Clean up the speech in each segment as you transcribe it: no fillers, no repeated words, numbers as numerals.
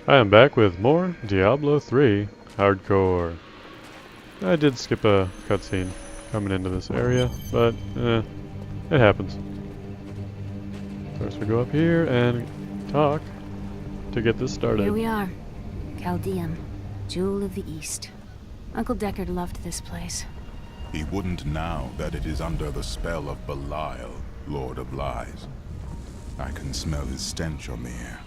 I am back with more Diablo 3 Hardcore. I did skip a cutscene coming into this area, but it happens. First we go up here and talk to get this started. Here we are. Chaldean, Jewel of the East. Uncle Deckard loved this place. He wouldn't now that it is under the spell of Belial, Lord of Lies. I can smell his stench on the air.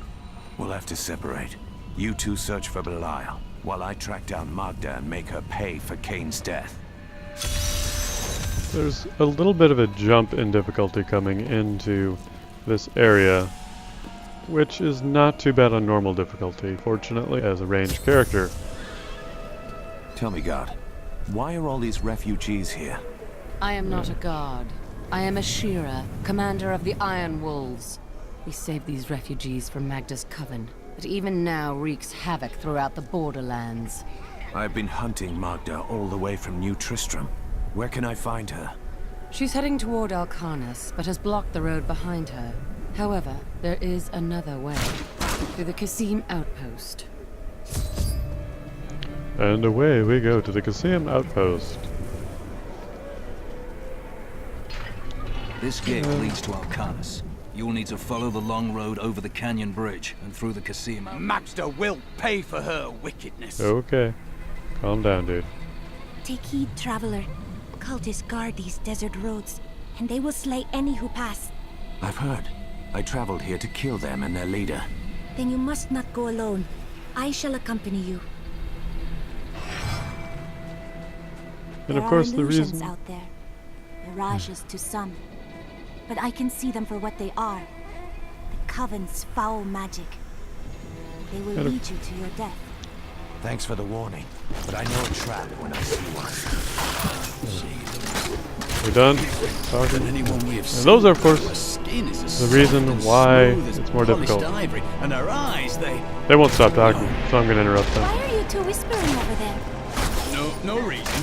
We'll have to separate. You two search for Belial, while I track down Magda and make her pay for Cain's death. There's a little bit of a jump in difficulty coming into this area, which is not too bad on normal difficulty, fortunately, as a ranged character. Tell me, God, why are all these refugees here? I am not a god. I am a Shira, commander of the Iron Wolves. We saved these refugees from Magda's coven, that even now wreaks havoc throughout the borderlands. I've been hunting Magda all the way from New Tristram. Where can I find her? She's heading toward Alcarnus, but has blocked the road behind her. However, there is another way, through the Kasim outpost. And away we go to the Kasim outpost. This gate leads to Alcarnus. You will need to follow the long road over the canyon bridge and through the Kasim outpost. Magda will pay for her wickedness. Okay. Calm down, dude. Take heed, traveler. Cultists guard these desert roads, and they will slay any who pass. I've heard. I traveled here to kill them and their leader. Then you must not go alone. I shall accompany you. And of There course are the illusions reason... out there. Mirages to some. But I can see them for what they are. The Coven's foul magic. They will lead you to your death. Thanks for the warning, but I know a trap when I see one. We done talking? And those are, of course, the reason why it's more difficult. And her eyes, They won't stop talking, so I'm going to interrupt them. Why are you two whispering over there? No reason.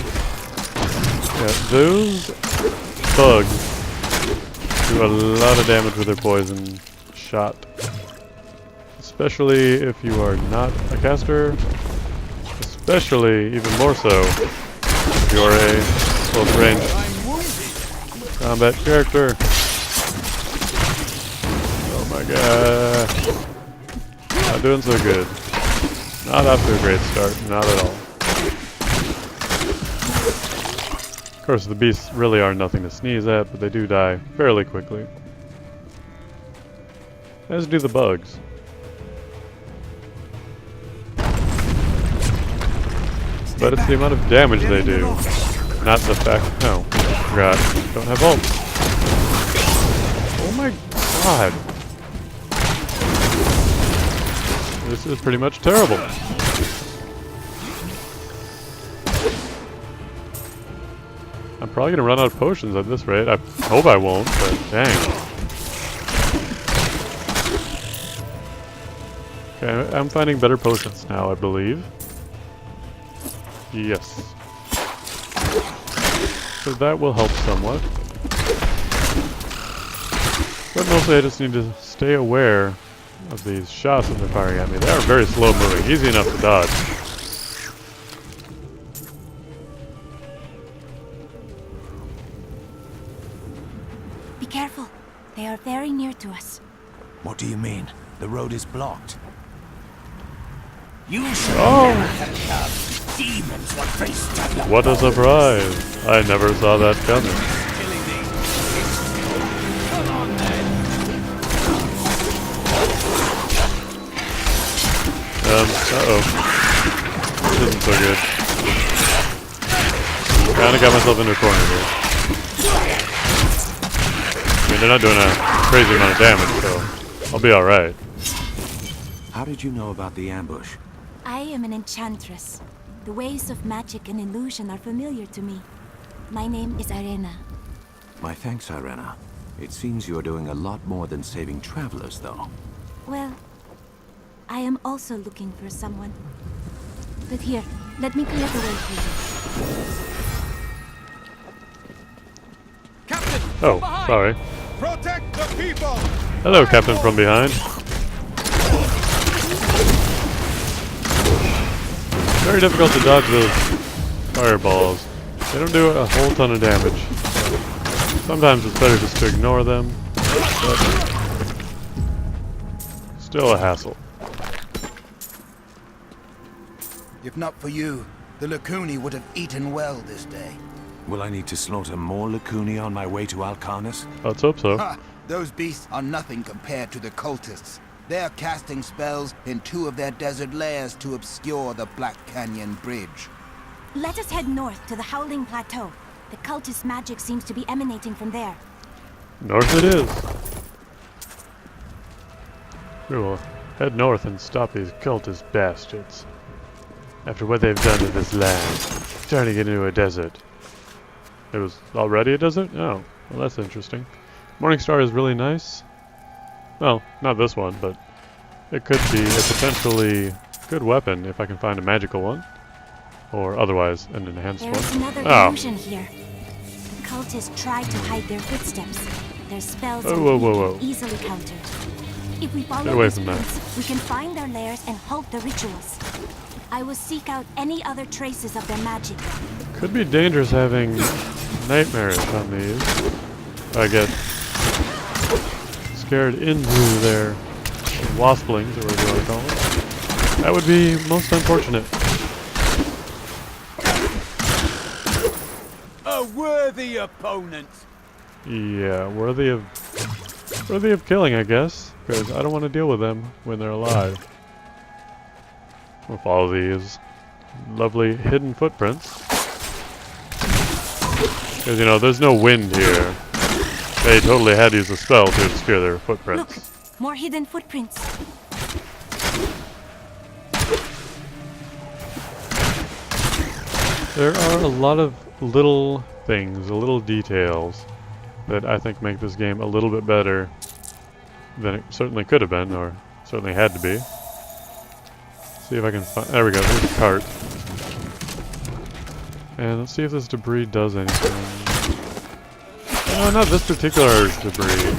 Yeah, those bugs do a lot of damage with their poison shot. Especially if you are not a caster. Especially, even more so, if you are a close range combat character. Oh my god. Not doing so good. Not off to a great start, not at all. Of course, the beasts really are nothing to sneeze at, but they do die fairly quickly. As do the bugs. But it's the amount of damage they do, not the fact... No, forgot. Don't have ult. Oh my god. This is pretty much terrible. I'm probably gonna run out of potions at this rate. I hope I won't, but dang. Okay, I'm finding better potions now, I believe. Yes. So that will help somewhat. But mostly I just need to stay aware of these shots that they're firing at me. They are very slow moving, easy enough to dodge. Be careful. They are very near to us. What do you mean? The road is blocked. You should Oh! demons will face down. What a surprise! I never saw that coming. Killing these. Come on then. Uh-oh. This isn't so good. Kinda got myself into a corner here. I mean, they're not doing a crazy amount of damage, so I'll be alright. How did you know about the ambush? I am an enchantress. The ways of magic and illusion are familiar to me. My name is Arena. My thanks, Irena. It seems you are doing a lot more than saving travelers, though. Well, I am also looking for someone. But here, let me clear the way for you. Captain, Oh, behind. sorry. Protect the people! Hello, Captain from behind. Very difficult to dodge those fireballs. They don't do a whole ton of damage. So sometimes it's better just to ignore them, but still a hassle. If not for you, the Lacuni would have eaten well this day. Will I need to slaughter more Lacuni on my way to Alcanus? Let's hope so. Ha! Those beasts are nothing compared to the cultists. They're casting spells in 2 of their desert lairs to obscure the Black Canyon Bridge. Let us head north to the Howling Plateau. The cultist magic seems to be emanating from there. North it is. We will head north and stop these cultist bastards. After what they've done to this land, turning it into a desert. It was already a desert? Oh, well that's interesting. Morningstar is really nice. Well, not this one, but it could be a potentially good weapon if I can find a magical one. Or otherwise an enhanced one. There's another illusion here. The cultists tried to hide their footsteps. Their spells are easily countered. If we follow away these from that. prints, we can find their lairs and halt the rituals. I will seek out any other traces of their magic. Could be dangerous having nightmares on these. I get scared into their wasplings, or whatever you want to call them. That would be most unfortunate. A worthy opponent! Yeah, worthy of killing, I guess, because I don't want to deal with them when they're alive. We'll follow these lovely hidden footprints. Because, you know, there's no wind here. They totally had to use a spell to obscure their footprints. Look, more hidden footprints. There are a lot of little things, little details that I think make this game a little bit better than it certainly could have been, or certainly had to be. See if I can find. There we go. There's a cart. And let's see if this debris does anything. No, not this particular debris.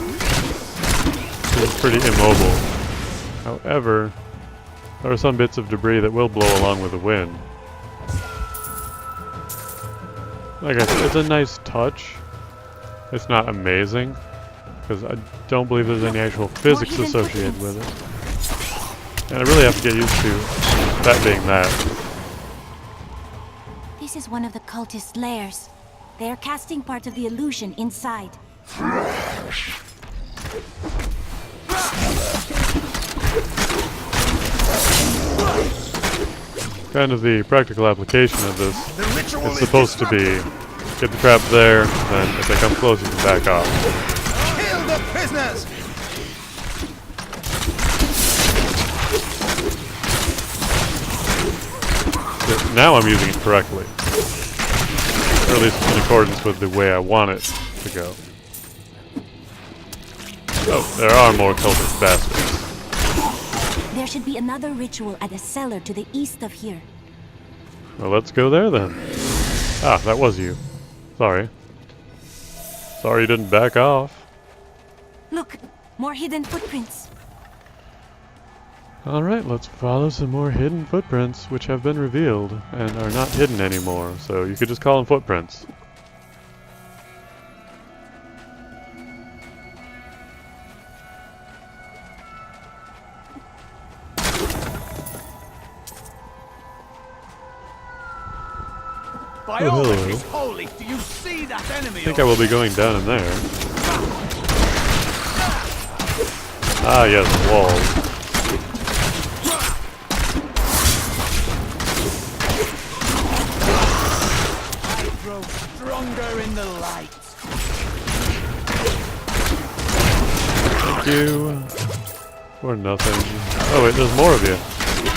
It's pretty immobile. However, there are some bits of debris that will blow along with the wind. Like I said, it's a nice touch. It's not amazing, because I don't believe there's any actual physics associated with it. And I really have to get used to that being that. This is one of the cultist lairs. They are casting part of the illusion inside. Kind of the practical application of this. It's supposed to be get the trap there, and if they come close, you can back off. Kill the prisoners! Now I'm using it correctly. Or at least in accordance with the way I want it to go. Oh, there are more cultist bastards. There should be another ritual at a cellar to the east of here. Well, let's go there then. Ah, that was you. Sorry. Sorry you didn't back off. Look, more hidden footprints. Alright, let's follow some more hidden footprints, which have been revealed, and are not hidden anymore, so you could just call them footprints. By all that is holy, do you see that enemy? I think I will be going down in there. Ah, yes, walls. Stronger in the light. Thank you for nothing. Oh wait, there's more of you.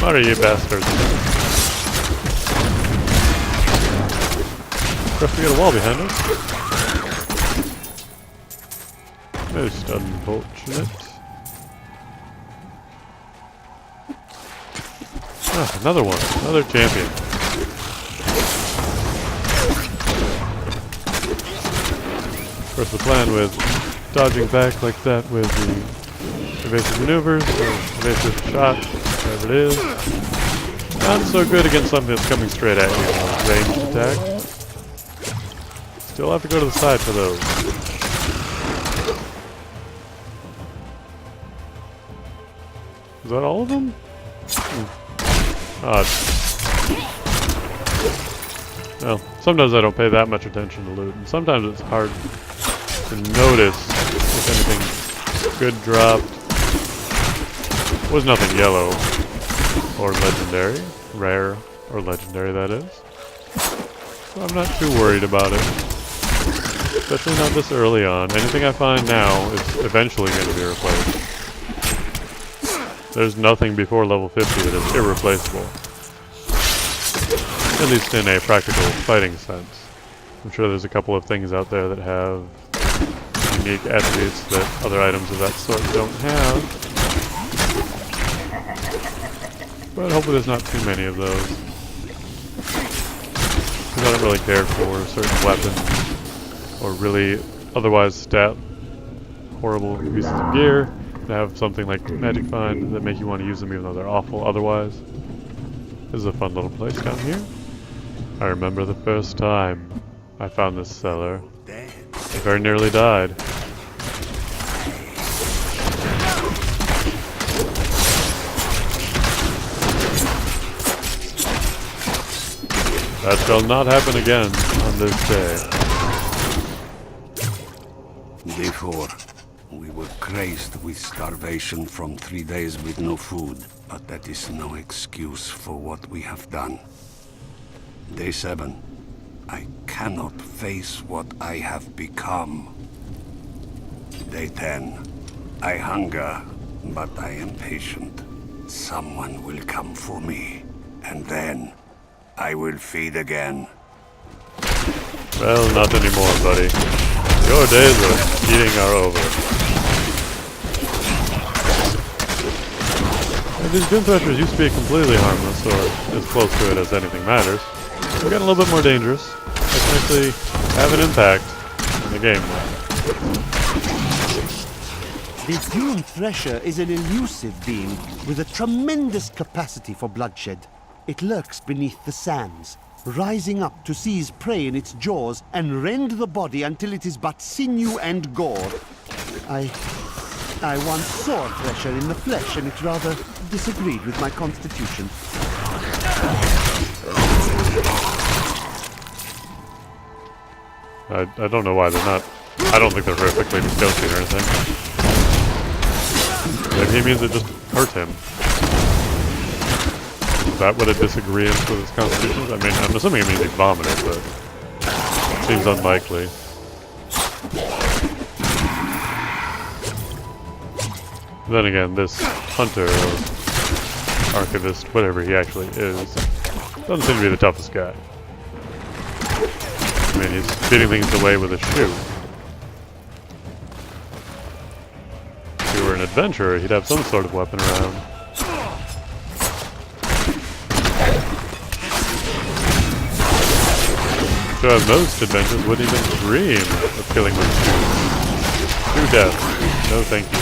What are you bastards? Of course, we got a wall behind us. Most unfortunate. Ah, another one. Another champion. Of course, the plan with dodging back like that with the evasive maneuvers, or evasive shot, whatever it is, Not so good against something that's coming straight at you. Ranged attack. Still have to go to the side for those. Is that all of them? Odd. Well, sometimes I don't pay that much attention to loot, and sometimes it's hard to notice if anything good dropped. Was nothing yellow or legendary. Rare or legendary, that is. So I'm not too worried about it. Especially not this early on. Anything I find now is eventually going to be replaced. There's nothing before level 50 that is irreplaceable. At least in a practical fighting sense. I'm sure there's a couple of things out there that have unique attributes that other items of that sort don't have. But hopefully there's not too many of those. Because I don't really care for certain weapons or really otherwise stat horrible pieces of gear to have something like Magic Find that make you want to use them even though they're awful otherwise. This is a fun little place down here. I remember the first time I found this cellar. I very nearly died. That shall not happen again on this day. Before, we were crazed with starvation from 3 days with no food, but that is no excuse for what we have done. Day 7, I cannot face what I have become. Day 10, I hunger, but I am patient. Someone will come for me, and then I will feed again. Well, not anymore, buddy. Your days of eating are over. And these Doom Threshers used to be completely harmless, or as close to it as anything matters. They're getting a little bit more dangerous. They can actually have an impact in the game now. The Doom Thresher is an elusive being with a tremendous capacity for bloodshed. It lurks beneath the sands, rising up to seize prey in its jaws and rend the body until it is but sinew and gore. I once saw a Thresher in the flesh, and it rather disagreed with my constitution. I don't know why they're not. I don't think they're horrifically disgusting or anything. Maybe he means it just hurt him. Is that what a disagreement with his constitution is? I mean, I'm assuming it means he vomited, but it seems unlikely. Then again, this hunter, or archivist, whatever he actually is, doesn't seem to be the toughest guy. I mean, he's beating things away with a shoe. If he were an adventurer, he'd have some sort of weapon around. I'm sure most adventurers wouldn't even dream of killing with shoes. To death. No thank you.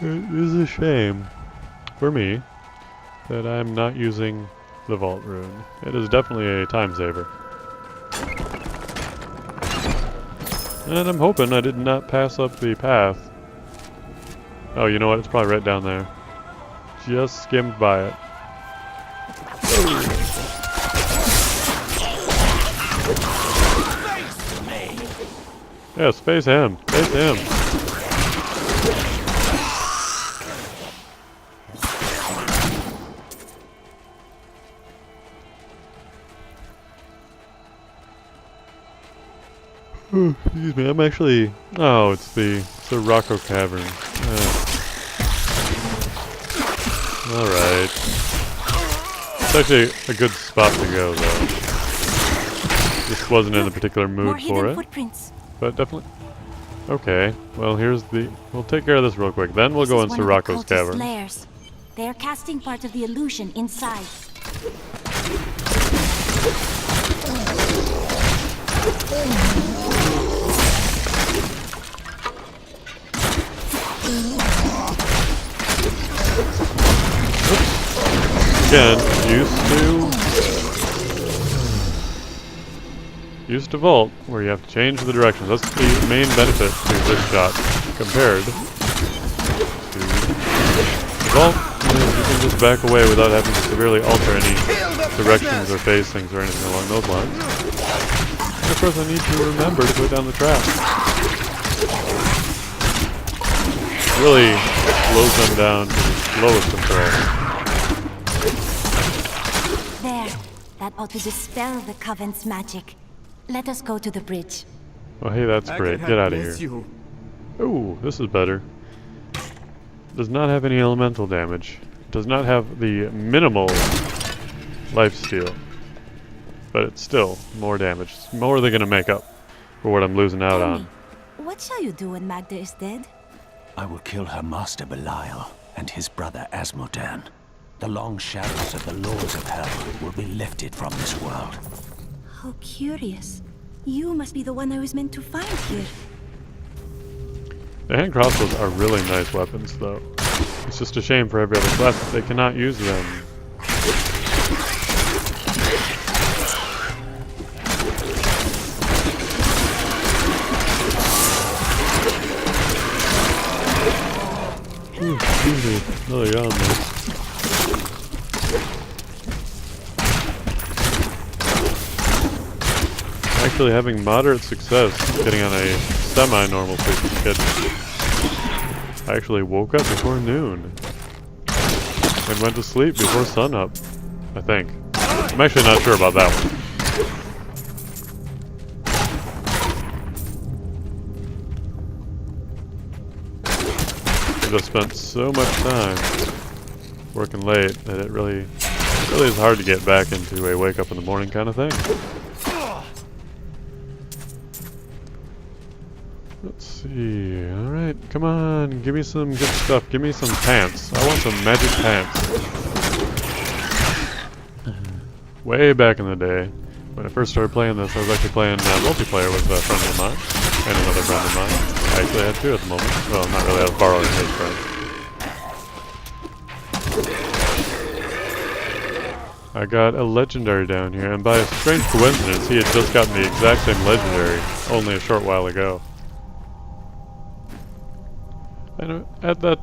It is a shame, for me, that I'm not using the Vault Rune. It is definitely a time saver. And I'm hoping I did not pass up the path. Oh, you know what? It's probably right down there. Just skimmed by it. Yeah, space him. Space him. Excuse me, I'm actually... Oh, it's the Rocco Cavern. Alright. It's actually a good spot to go, though. Just wasn't in a particular mood for it. Footprints. But definitely... Okay, well here's the... We'll take care of this real quick. Then we'll go into Rocco's Cavern. Lairs. They are casting part of the illusion inside. Again, used to vault, where you have to change the directions. That's the main benefit to this shot compared to vault. You can just back away without having to severely alter any directions or phase things or anything along those lines. And of course I need to remember to put down the trap. Really slows them down to the slowest control. There. That ought to dispel the Coven's magic. Let us go to the bridge. Oh hey, that's great. Get out of here. Ooh, this is better. Does not have any elemental damage. Does not have the minimal lifesteal. But it's still more damage. It's more they're gonna make up for what I'm losing out on. What shall you do when Magda is dead? I will kill her master Belial and his brother Asmodan. The long shadows of the Lords of Hell will be lifted from this world. How curious. You must be the one I was meant to find here. The hand crossbows are really nice weapons, though. It's just a shame for every other class that they cannot use them. Ooh, excuse me. Another yawn there. Actually having moderate success getting on a semi-normal sleeping schedule. I actually woke up before noon and went to sleep before sunup, I think. I'm actually not sure about that one. I just spent so much time working late that it really is hard to get back into a wake up in the morning kind of thing. Let's see. Alright, come on. Give me some good stuff. Give me some pants. I want some magic pants. Way back in the day, when I first started playing this, I was actually playing multiplayer with a friend of mine and another friend of mine. I actually have two at the moment. Well, not really. I was borrowing his friend. I got a legendary down here, and by a strange coincidence, he had just gotten the exact same legendary only a short while ago. And at that,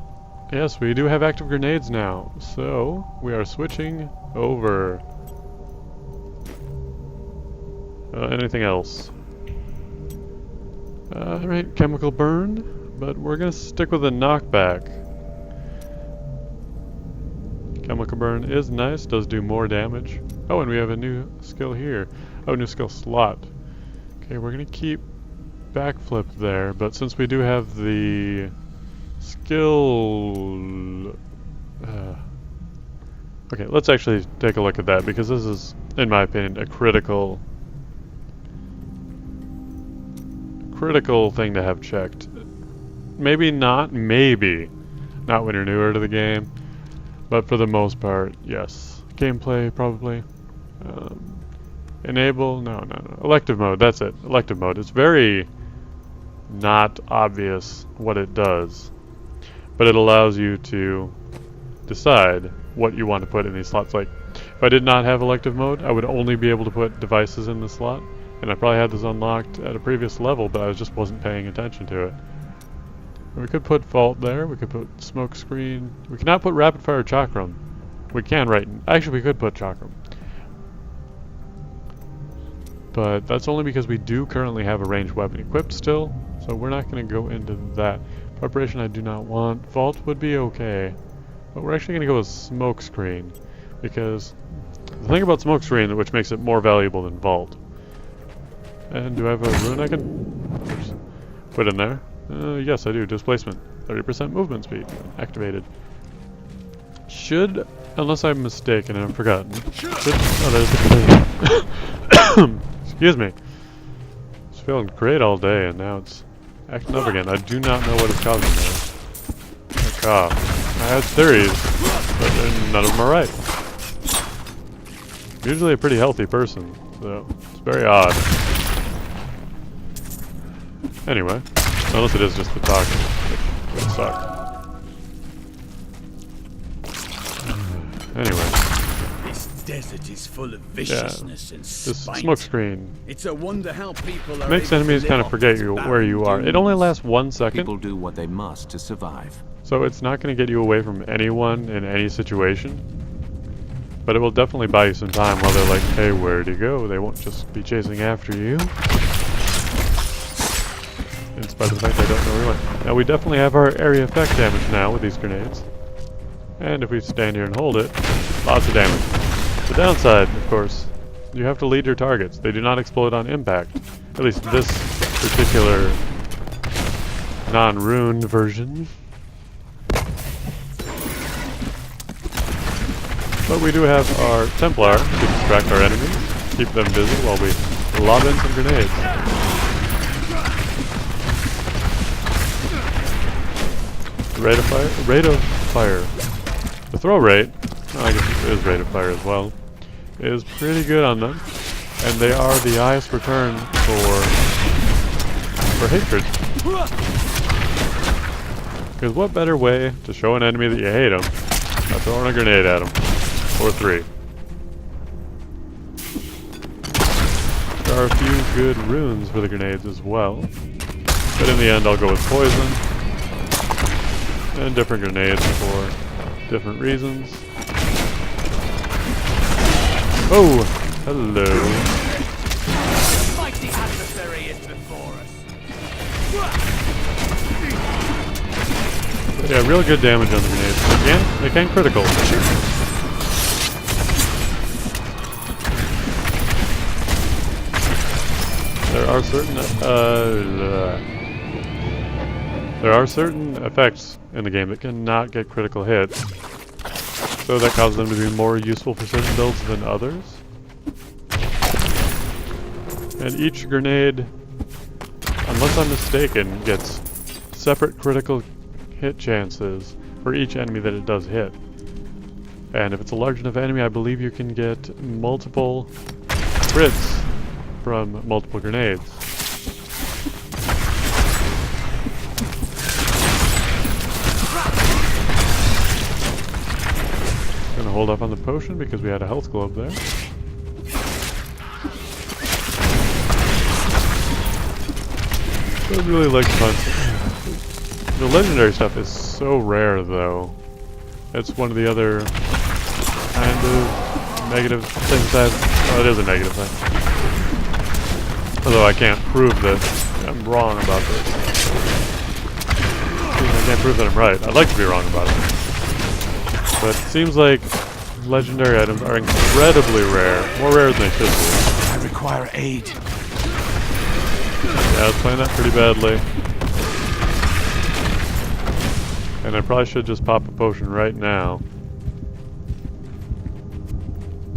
yes, we do have active grenades now, so we are switching over. Anything else? Alright, chemical burn, but we're gonna stick with a knockback. Chemical burn is nice, does do more damage. Oh, and we have a new skill here. Oh, new skill slot. Okay, we're gonna keep backflip there, but since we do have the skill... okay, let's actually take a look at that, because this is, in my opinion, a critical thing to have checked. Maybe not when you're newer to the game, but for the most part, yes. Gameplay, probably. Enable, no. Elective mode, that's it. Elective mode. It's very not obvious what it does, but it allows you to decide what you want to put in these slots. Like, if I did not have elective mode, I would only be able to put devices in the slot, and I probably had this unlocked at a previous level, but I just wasn't paying attention to it. We could put Vault there, we could put Smoke Screen. We cannot put Rapid Fire Chakram. We can actually we could put Chakram. But that's only because we do currently have a ranged weapon equipped still, so we're not going to go into that. Preparation I do not want. Vault would be okay, but we're actually going to go with Smoke Screen, because the thing about Smoke Screen, which makes it more valuable than Vault. And do I have a rune I can put in there? Yes, I do. Displacement. 30% movement speed. Activated. Should, unless I'm mistaken and I've forgotten. Oh, there's the excuse me. I was feeling great all day and now it's acting up again. I do not know what is causing that. A cough. I had theories. but none of them are right. I'm usually a pretty healthy person, so it's very odd. Anyway, unless it is just the talking, which would suck. Anyway. This desert is full of viciousness and This spite. smoke screen It's a wonder how people are makes able to enemies live kind of off forget these where you are. barren It only dunes. lasts 1 second, People do what they must to survive. so it's not going to get you away from anyone in any situation. But it will definitely buy you some time while they're like, hey, where'd he go? They won't just be chasing after you. In spite of the fact I don't know where he went. Now we definitely have our area effect damage now with these grenades. And if we stand here and hold it, lots of damage. The downside, of course, you have to lead your targets. They do not explode on impact. At least this particular non-runed version. But we do have our Templar to distract our enemies, keep them busy while we lob in some grenades. Rate of fire. The throw rate, well, I guess it is rate of fire as well, is pretty good on them. And they are the highest return for hatred. Because what better way to show an enemy that you hate them than throwing a grenade at them? Or 3. There are a few good runes for the grenades as well. But in the end I'll go with poison. And different grenades for different reasons. Oh! Hello. The mighty adversary is before us. But yeah, real good damage on the grenades. They can critical. There are certain effects in the game that cannot get critical hits, so that causes them to be more useful for certain builds than others. And each grenade, unless I'm mistaken, gets separate critical hit chances for each enemy that it does hit. And if it's a large enough enemy, I believe you can get multiple crits from multiple grenades. Gonna hold off on the potion because we had a health globe there. I really like punch. The legendary stuff is so rare though. It's one of the other kind of negative things well, it is a negative thing. Although I can't prove that I'm wrong about this. I can't prove that I'm right. I'd like to be wrong about it. But it seems like legendary items are incredibly rare. More rare than they should be. I require aid. Yeah, I was playing that pretty badly. And I probably should just pop a potion right now.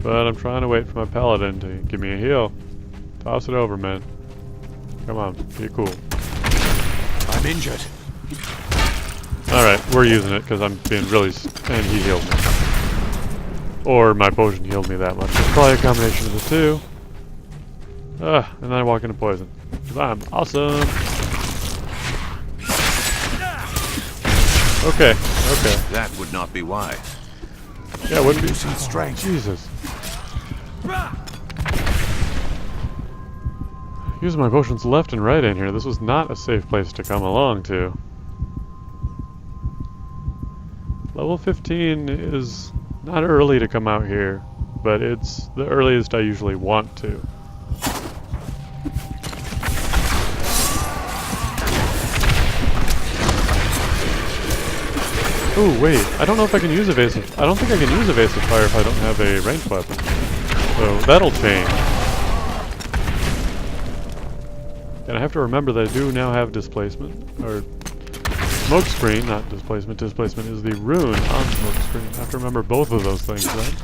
But I'm trying to wait for my paladin to give me a heal. Toss it over, man. Come on, be cool. I'm injured. Alright, we're using it because I'm being really... and he healed me. Or my potion healed me that much. It's probably a combination of the two. And then I walk into poison. Because I'm awesome! Okay. That would not be wise. Yeah, it wouldn't be... Some strength. Jesus. Using my potions left and right in here. This was not a safe place to come along to. Level 15 is not early to come out here, but it's the earliest I usually want to. Ooh, wait, I don't know if I can use evasive. I don't think I can use evasive fire if I don't have a ranged weapon. So that'll change. And I have to remember that I do now have displacement, or smoke screen, not displacement. Displacement is the rune on smoke screen. I have to remember both of those things, right?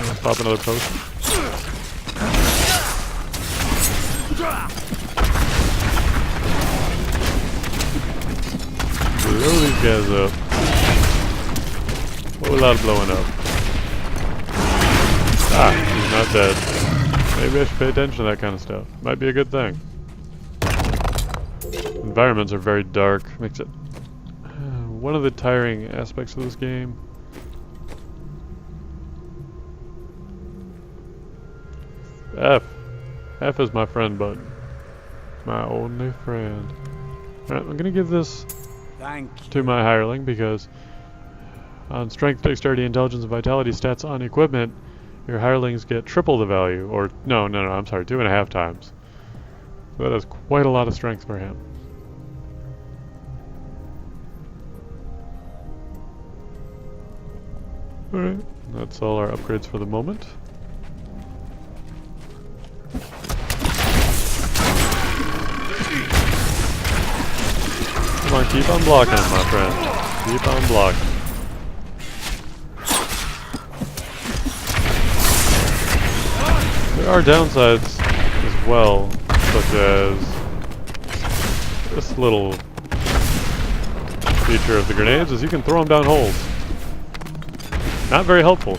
Let's pop another potion. these guys up. A whole lot of blowing up. Ah, he's not dead. Maybe I should pay attention to that kind of stuff. Might be a good thing. Environments are very dark. Makes it one of the tiring aspects of this game. F. F is my friend button. My only friend. Alright, I'm gonna give this to my hireling because on strength, dexterity, intelligence, and vitality stats on equipment, your hirelings get triple the value. Or, no, I'm sorry, 2.5 times. So that is quite a lot of strength for him. Alright, that's all our upgrades for the moment. Come on, keep on blocking, my friend. Keep on blocking. There are downsides as well, such as this little feature of the grenades is you can throw them down holes. Not very helpful.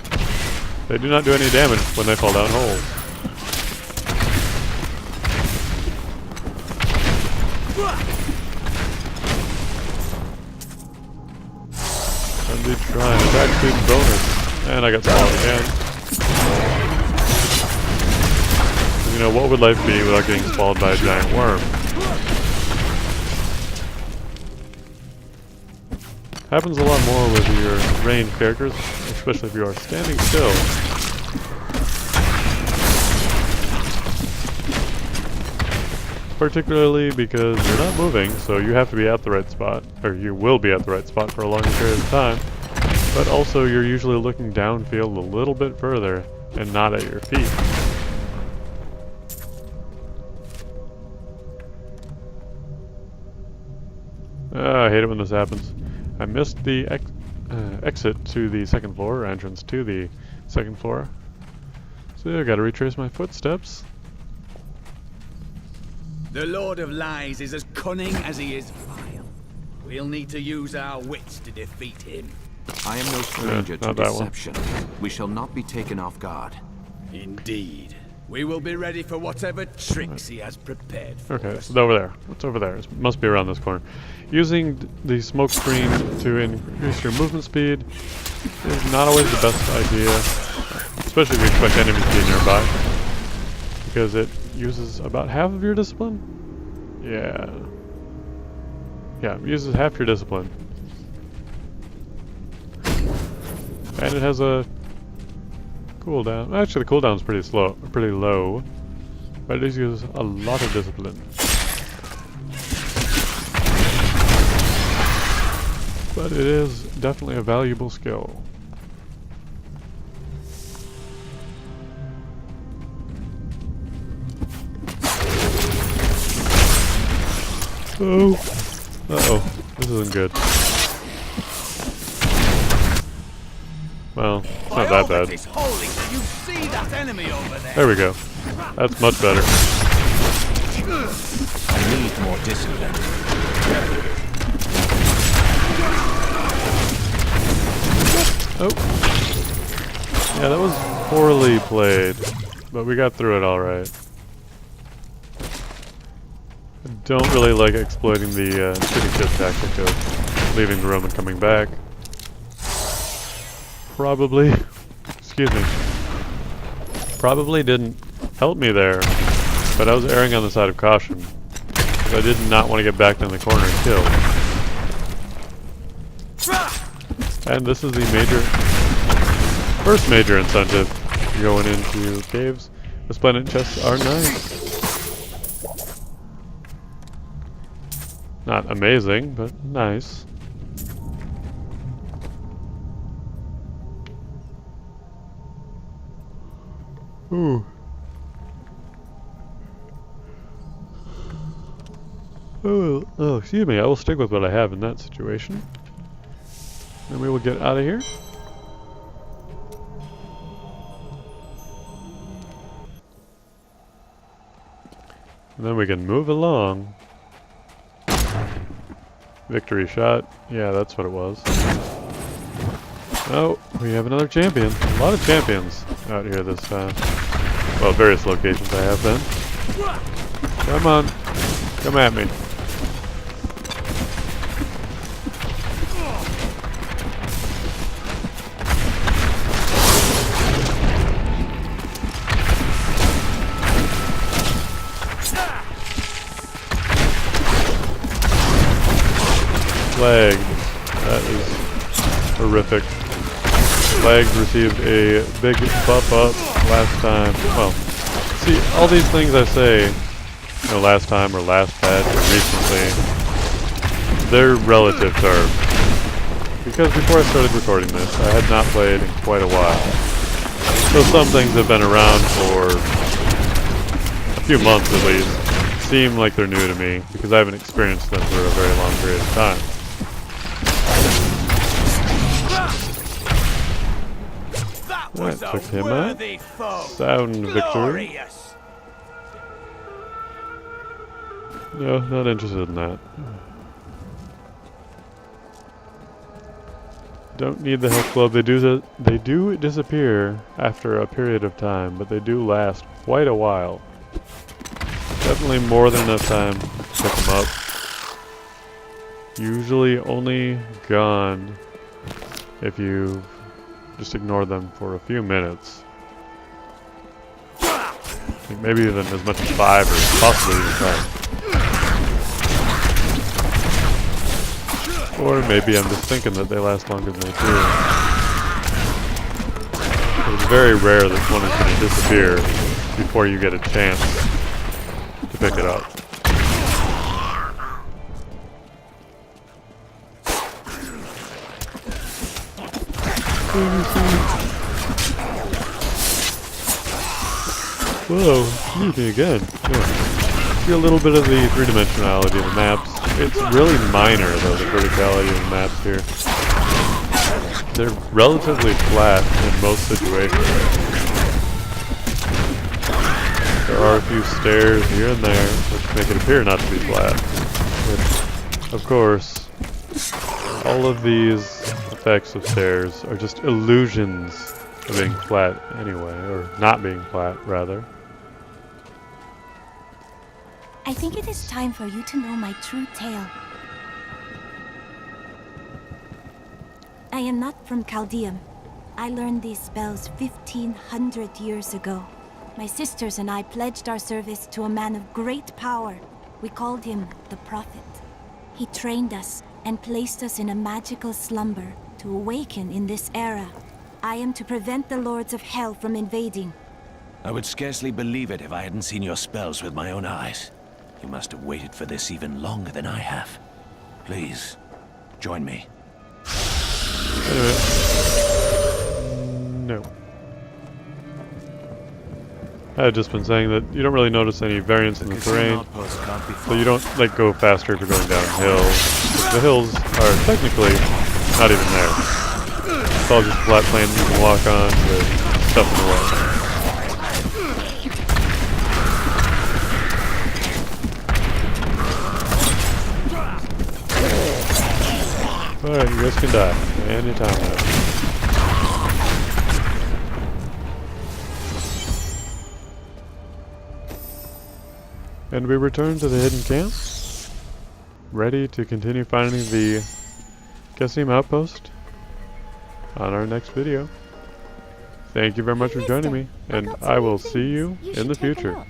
They do not do any damage when they fall down holes. I'm trying attack speed bonus. And I got swallowed again. You know, what would life be without getting swallowed by a giant worm? Happens a lot more with your ranged characters, especially if you are standing still. Particularly because you're not moving, so you have to be at the right spot, or you will be at the right spot for a longer period of time. But also you're usually looking downfield a little bit further and not at your feet. I hate it when this happens. I missed the exit to the second floor, or entrance to the second floor. So I gotta retrace my footsteps. The Lord of Lies is as cunning as he is vile. We'll need to use our wits to defeat him. I am no stranger to deception. We shall not be taken off guard. Indeed. We will be ready for whatever tricks he has prepared for us. Okay, so over there. What's over there? It must be around this corner. Using the smoke screen to increase your movement speed is not always the best idea, especially if you expect enemies to be nearby, because it uses about half of your discipline? Yeah, it uses half your discipline. And it has a cooldown. Actually, the cooldown is pretty low, but it does use a lot of discipline. But it is definitely a valuable skill. Oh. Uh-oh. This isn't good. Well, it's not that bad. You see that enemy over there? There we go. That's much better. I need more discipline. Oh. Yeah, that was poorly played, but we got through it alright. I don't really like exploiting the shooting ship tactic of leaving the room and coming back. Probably didn't help me there, but I was erring on the side of caution. I did not want to get backed in the corner and killed. And this is the first major incentive going into caves. The splendid chests are nice. Not amazing, but nice. Ooh. Oh, excuse me. I will stick with what I have in that situation. And we will get out of here. And then we can move along. Victory shot. Yeah, that's what it was. Oh, we have another champion. A lot of champions out here this time. Well, various locations I have been. Come on. Come at me. Flag. That is horrific. Flag received a big buff up last time. Well, see, all these things I say, you know, last time or last patch or recently, they're relative terms. Because before I started recording this, I had not played in quite a while. So some things have been around for a few months at least. Seem like they're new to me, because I haven't experienced them for a very long period of time. That took him out. Sound victory. No, not interested in that. Don't need the health club. They do disappear after a period of time, but they do last quite a while. Definitely more than enough time to pick them up. Usually only gone if you just ignore them for a few minutes. I think maybe even as much as 5 or possibly even 10. Or maybe I'm just thinking that they last longer than they do. It's very rare that one is going to disappear before you get a chance to pick it up. Whoa, sneaking again. Yeah. See a little bit of the three-dimensionality of the maps. It's really minor, though, the verticality of the maps here. They're relatively flat in most situations. There are a few stairs here and there, which make it appear not to be flat. But, of course, all of these effects of stairs are just illusions of being flat anyway, or not being flat, rather. I think it is time for you to know my true tale. I am not from Chaldeum. I learned these spells 1,500 years ago. My sisters and I pledged our service to a man of great power. We called him the Prophet. He trained us and placed us in a magical slumber to awaken in this era. I am to prevent the Lords of Hell from invading. I would scarcely believe it if I hadn't seen your spells with my own eyes. You must have waited for this even longer than I have. Please, join me. Anyway. No. I had just been saying that you don't really notice any variance in the terrain, so you don't like go faster if you're going downhill. The hills are technically not even there. It's all just flat plains you can walk on with stuff in the way. Alright, you guys can die anytime now. And we return to the hidden camp, ready to continue finding the Cassim outpost on our next video. Thank you very much for joining me, and I will see you in the future.